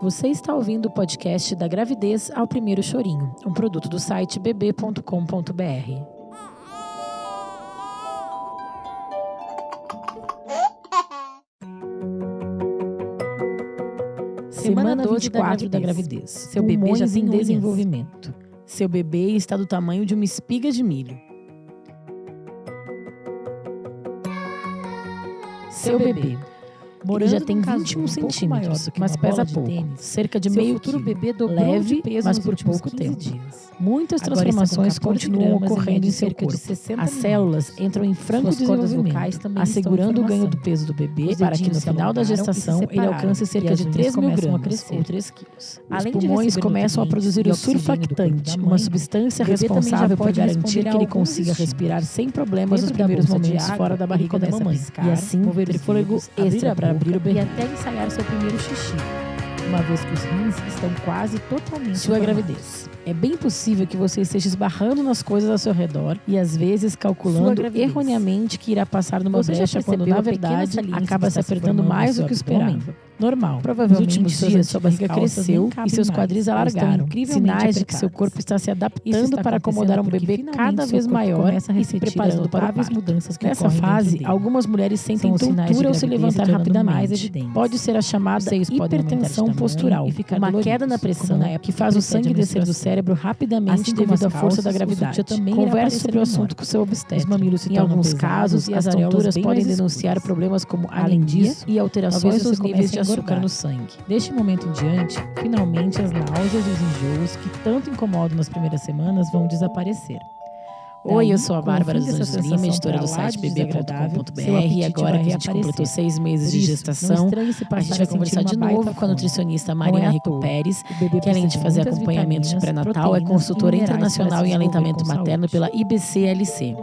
Você está ouvindo o podcast da gravidez ao primeiro chorinho, um produto do site bb.com.br. Semana 24 da gravidez. Seu bebê já tem desenvolvimento. Seu bebê está do tamanho de uma espiga de milho. Seu bebê. Ele já tem 21 centímetros, mas pesa pouco, cerca de meio quilo, leve, mas por pouco tempo. Muitas transformações continuam ocorrendo em seu corpo. As células entram em franco desenvolvimento, assegurando o ganho do peso do bebê para que no final da gestação ele alcance cerca de 3 mil gramas, ou 3 quilos. Os pulmões começam a produzir o surfactante, uma substância responsável por garantir que ele consiga respirar sem problemas nos primeiros momentos fora da barriga da mamãe, e assim ter fôlego extra para abrir o bebê e até ensaiar seu primeiro xixi, uma vez que os rins estão quase totalmente sua gravidez. É bem possível que você esteja esbarrando nas coisas ao seu redor e às vezes calculando erroneamente que irá passar numa brecha quando na verdade acaba se apertando mais do que esperava. Normal. Provavelmente nos últimos dias sua barriga cresceu e seus quadris alargaram, sinais de que seu corpo está se adaptando para acomodar um bebê cada vez maior e se preparando para o parto. Nessa fase, algumas mulheres sentem tontura ao se levantar rapidamente. Pode ser a chamada hipertensão postural, uma queda na pressão que faz o sangue descer do cérebro rapidamente devido à força da gravidade. Converse sobre o assunto com seu obstetra. Em alguns casos, as tonturas podem denunciar problemas como anemia e alterações nos níveis de açúcar no sangue. Deste momento em diante, finalmente as náuseas e os enjoos que tanto incomodam nas primeiras semanas vão desaparecer. Oi, eu sou a Bárbara dos Anjos Lima, editora do site bb.com.br, e agora que a gente completou 6 meses de gestação, a gente vai conversar de novo com a nutricionista Marina Rico Pérez, que além de fazer acompanhamento de pré-natal, é consultora internacional em aleitamento materno pela IBCLC.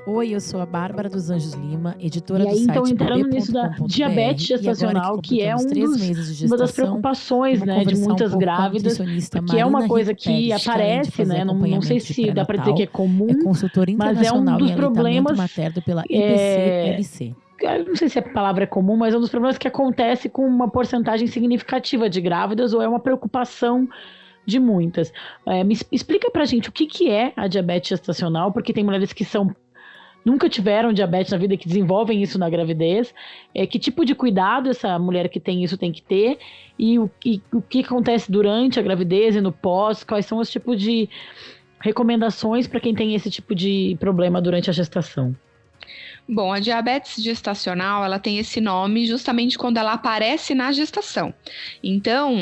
Oi, eu sou a Bárbara dos Anjos Lima, editora do site então entrando nisso da diabetes gestacional, que é uma das preocupações, né, de muitas grávidas, que é uma coisa que aparece, né, não sei se dá para dizer que é comum, mas é um dos problemas materno pela IBCLC. Não sei se a palavra é comum, mas é um dos problemas que acontece com uma porcentagem significativa de grávidas, ou é uma preocupação de muitas. Me explica pra gente o que é a diabetes gestacional, porque tem mulheres que nunca tiveram diabetes na vida, que desenvolvem isso na gravidez. Que tipo de cuidado essa mulher que tem isso tem que ter? E o que acontece durante a gravidez e no pós? Quais são os tipos de recomendações para quem tem esse tipo de problema durante a gestação? Bom, a diabetes gestacional, ela tem esse nome justamente quando ela aparece na gestação. Então,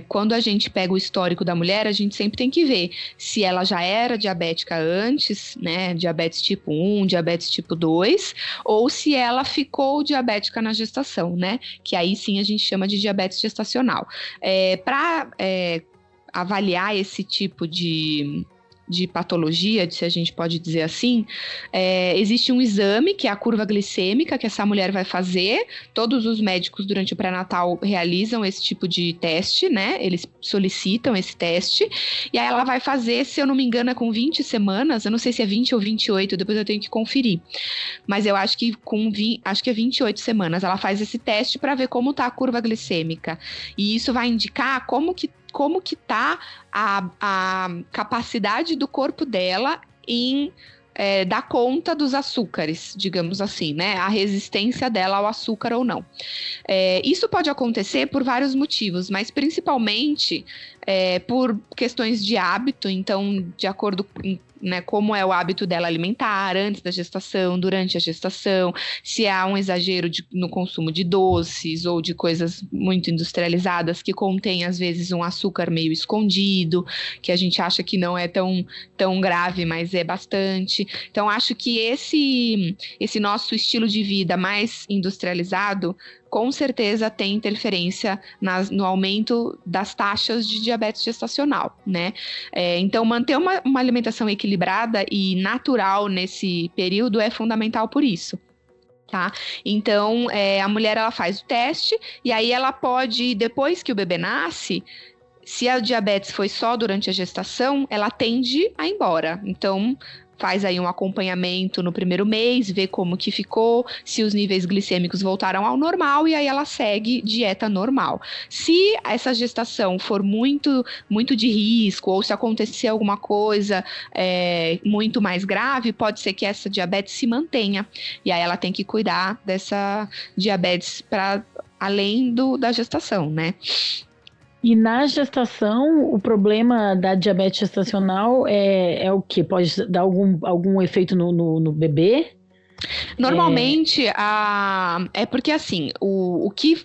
quando a gente pega o histórico da mulher, a gente sempre tem que ver se ela já era diabética antes, né, diabetes tipo 1, diabetes tipo 2, ou se ela ficou diabética na gestação, né, que aí sim a gente chama de diabetes gestacional. Para avaliar esse tipo de patologia, se a gente pode dizer assim, existe um exame, que é a curva glicêmica, que essa mulher vai fazer. Todos os médicos durante o pré-natal realizam esse tipo de teste, né? Eles solicitam esse teste, e aí ela vai fazer, se eu não me engano, com 20 semanas, eu não sei se é 20 ou 28, depois eu tenho que conferir, mas eu acho que acho que é 28 semanas, ela faz esse teste para ver como tá a curva glicêmica, e isso vai indicar como que está a capacidade do corpo dela em dar conta dos açúcares, digamos assim, né? A resistência dela ao açúcar ou não. Isso pode acontecer por vários motivos, mas principalmente por questões de hábito. Então, de acordo com, né, como é o hábito dela alimentar antes da gestação, durante a gestação, se há um exagero no consumo de doces ou de coisas muito industrializadas que contêm, às vezes, um açúcar meio escondido, que a gente acha que não é tão grave, mas é bastante. Então, acho que esse nosso estilo de vida mais industrializado com certeza tem interferência no aumento das taxas de diabetes gestacional, né? Então, manter uma alimentação equilibrada e natural nesse período é fundamental por isso. Tá? Então, a mulher ela faz o teste e aí ela pode, depois que o bebê nasce, se a diabetes foi só durante a gestação, ela tende a ir embora. Então, faz aí um acompanhamento no primeiro mês, vê como que ficou, se os níveis glicêmicos voltaram ao normal, e aí ela segue dieta normal. Se essa gestação for muito, muito de risco, ou se acontecer alguma coisa muito mais grave, pode ser que essa diabetes se mantenha, e aí ela tem que cuidar dessa diabetes para além da gestação, né? E na gestação, o problema da diabetes gestacional é o quê? Pode dar algum efeito no bebê? Normalmente, é porque assim, o que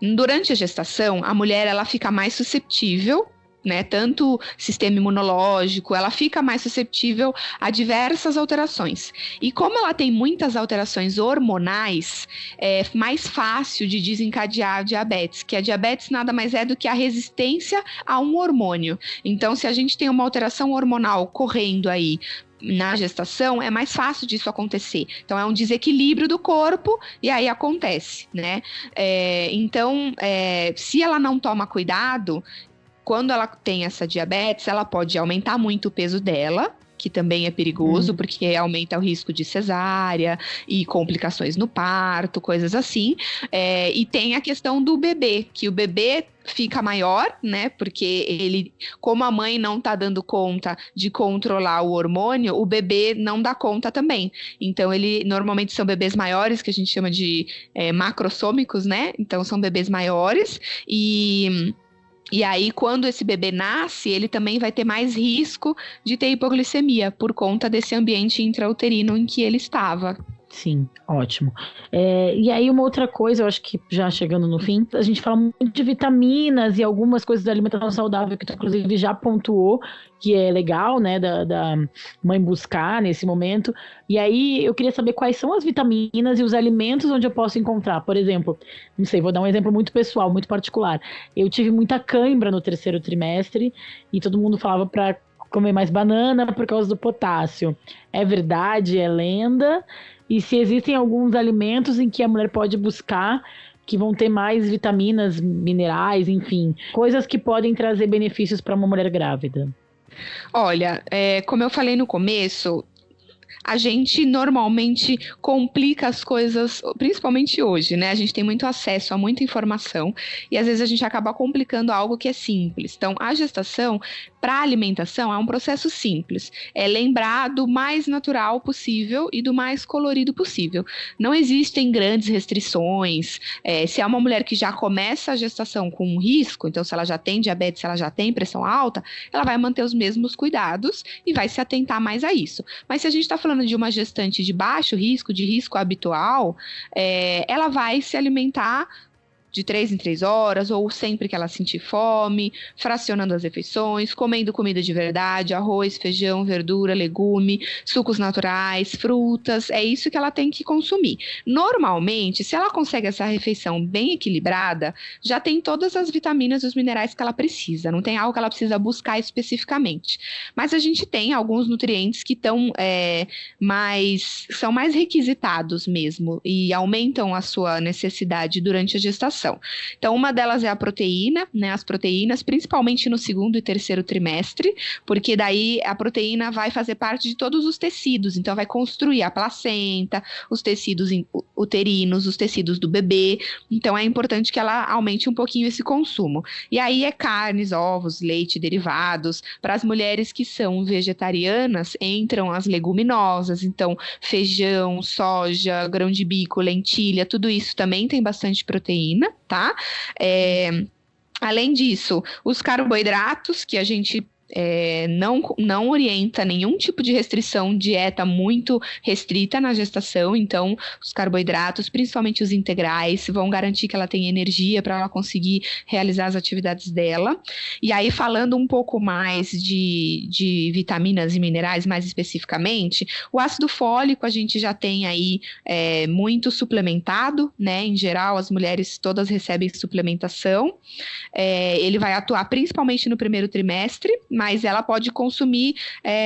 durante a gestação, a mulher ela fica mais suscetível, né? Tanto sistema imunológico, ela fica mais suscetível a diversas alterações. E como ela tem muitas alterações hormonais, é mais fácil de desencadear a diabetes, que a diabetes nada mais é do que a resistência a um hormônio. Então, se a gente tem uma alteração hormonal correndo aí na gestação, é mais fácil disso acontecer. Então, é um desequilíbrio do corpo e aí acontece, né? Então, se ela não toma cuidado, quando ela tem essa diabetes, ela pode aumentar muito o peso dela, que também é perigoso, porque aumenta o risco de cesárea e complicações no parto, coisas assim. E tem a questão do bebê, que o bebê fica maior, né? Porque ele, como a mãe não tá dando conta de controlar o hormônio, o bebê não dá conta também. Então, normalmente são bebês maiores, que a gente chama de macrossômicos, né? Então, são bebês maiores e aí, quando esse bebê nasce, ele também vai ter mais risco de ter hipoglicemia, por conta desse ambiente intrauterino em que ele estava. Sim, ótimo. E aí uma outra coisa, eu acho que já chegando no fim, a gente fala muito de vitaminas e algumas coisas da alimentação saudável que tu inclusive já pontuou, que é legal, né, da mãe buscar nesse momento. E aí eu queria saber quais são as vitaminas e os alimentos onde eu posso encontrar. Por exemplo, não sei, vou dar um exemplo muito pessoal, muito particular. Eu tive muita cãibra no 3º trimestre e todo mundo falava para comer mais banana por causa do potássio. É verdade? É lenda? E se existem alguns alimentos em que a mulher pode buscar que vão ter mais vitaminas, minerais, enfim, coisas que podem trazer benefícios para uma mulher grávida? Olha, como eu falei no começo, a gente normalmente complica as coisas, principalmente hoje, né? A gente tem muito acesso a muita informação e às vezes a gente acaba complicando algo que é simples. Então, a gestação, para a alimentação, é um processo simples. É lembrar do mais natural possível e do mais colorido possível. Não existem grandes restrições. Se é uma mulher que já começa a gestação com um risco, então se ela já tem diabetes, se ela já tem pressão alta, ela vai manter os mesmos cuidados e vai se atentar mais a isso. Mas se a gente está falando de uma gestante de baixo risco, de risco habitual, ela vai se alimentar de 3 em 3 horas, ou sempre que ela sentir fome, fracionando as refeições, comendo comida de verdade, arroz, feijão, verdura, legume, sucos naturais, frutas, é isso que ela tem que consumir. Normalmente, se ela consegue essa refeição bem equilibrada, já tem todas as vitaminas e os minerais que ela precisa, não tem algo que ela precisa buscar especificamente. Mas a gente tem alguns nutrientes que são mais requisitados mesmo, e aumentam a sua necessidade durante a gestação. Então, uma delas é a proteína, né? As proteínas, principalmente no 2º e 3º trimestre, porque daí a proteína vai fazer parte de todos os tecidos, então vai construir a placenta, os tecidos uterinos, os tecidos do bebê, então é importante que ela aumente um pouquinho esse consumo. E aí carnes, ovos, leite, derivados. Para as mulheres que são vegetarianas, entram as leguminosas, então feijão, soja, grão de bico, lentilha, tudo isso também tem bastante proteína, tá? Além disso, os carboidratos, que a gente não orienta nenhum tipo de restrição, dieta muito restrita na gestação, então os carboidratos, principalmente os integrais, vão garantir que ela tenha energia para ela conseguir realizar as atividades dela. E aí, falando um pouco mais de vitaminas e minerais, mais especificamente, o ácido fólico a gente já tem aí muito suplementado, né? Em geral, as mulheres todas recebem suplementação. Ele vai atuar principalmente no 1º trimestre, mas ela pode consumir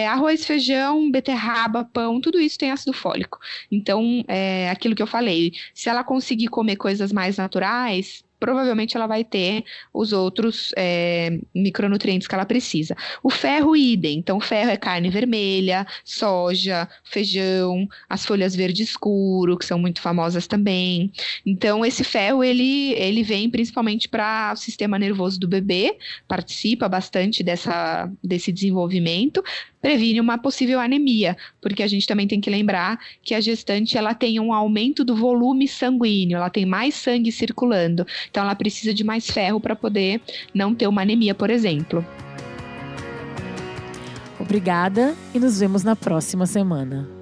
arroz, feijão, beterraba, pão, tudo isso tem ácido fólico. Então, aquilo que eu falei, se ela conseguir comer coisas mais naturais, provavelmente ela vai ter os outros micronutrientes que ela precisa. O ferro, idem. Então, ferro é carne vermelha, soja, feijão, as folhas verde escuro, que são muito famosas também. Então, esse ferro, ele vem principalmente para o sistema nervoso do bebê, participa bastante desse desenvolvimento, previne uma possível anemia, porque a gente também tem que lembrar que a gestante ela tem um aumento do volume sanguíneo, ela tem mais sangue circulando, então ela precisa de mais ferro para poder não ter uma anemia, por exemplo. Obrigada e nos vemos na próxima semana.